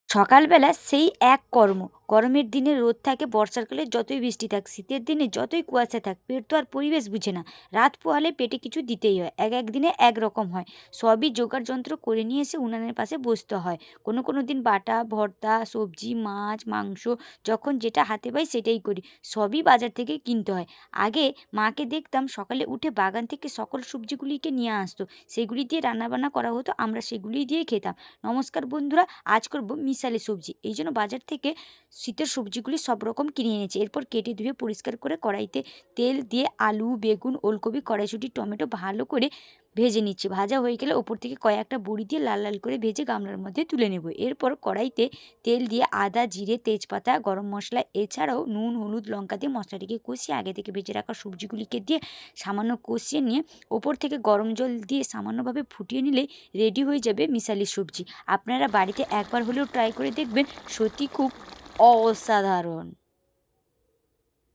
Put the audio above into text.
সকালবেলা সেই এক কর্ম। গরমের দিনে রোদ থাকে, বর্ষাকালে যতই বৃষ্টি থাক, শীতের দিনে যতই কুয়াশা থাক, পেট তো আর পরিবেশ বুঝে না। রাত পোহালে পেটে কিছু দিতেই হয়। এক দিনে একরকম হয়। সবই জোগাড় যন্ত্র করে নিয়ে এসে উনানের পাশে বসতে হয়। কোনো দিন বাটা, ভর্তা, সবজি, মাছ, মাংস যখন যেটা হাতে পাই সেটাই করি। সবই বাজার থেকে কিনতে হয়। আগে মাকে দেখতাম সকালে উঠে বাগান থেকে সকল সবজিগুলিকে নিয়ে আসতো। সেগুলি দিয়ে রান্নাবান্না করা হতো, আমরা সেগুলি দিয়েই খেতাম। নমস্কার বন্ধুরা, আজ করব মিশালি সবজি। এই জন্য বাজার থেকে শীতের সবজিগুলি সব রকম কিনে এনেছি। এরপর কেটে ধুয়ে পরিষ্কার করে কড়াইতে তেল দিয়ে আলু, বেগুন, ওলকপি, কড়াইশুঁটি, টমেটো ভালো করে ভেজে নিচ্ছি। ভাজা হয়ে গেলে ওপর থেকে কয়েকটা বড়ি দিয়ে লাল লাল করে ভেজে গামলার মধ্যে তুলে নেব। এরপর কড়াইতে তেল দিয়ে আদা, জিরে, তেজপাতা, গরম মশলা এছাড়াও নুন, হলুদ, লঙ্কা দিয়ে মশলাটিকে কষিয়ে আগে থেকে ভেজে রাখা সবজিগুলিকে দিয়ে সামান্য কষিয়ে নিয়ে ওপর থেকে গরম জল দিয়ে সামান্যভাবে ফুটিয়ে নিলেই রেডি হয়ে যাবে মিশালি সবজি। আপনারা বাড়িতে একবার হলেও ট্রাই করে দেখবেন, সত্যি খুব অসাধারণ।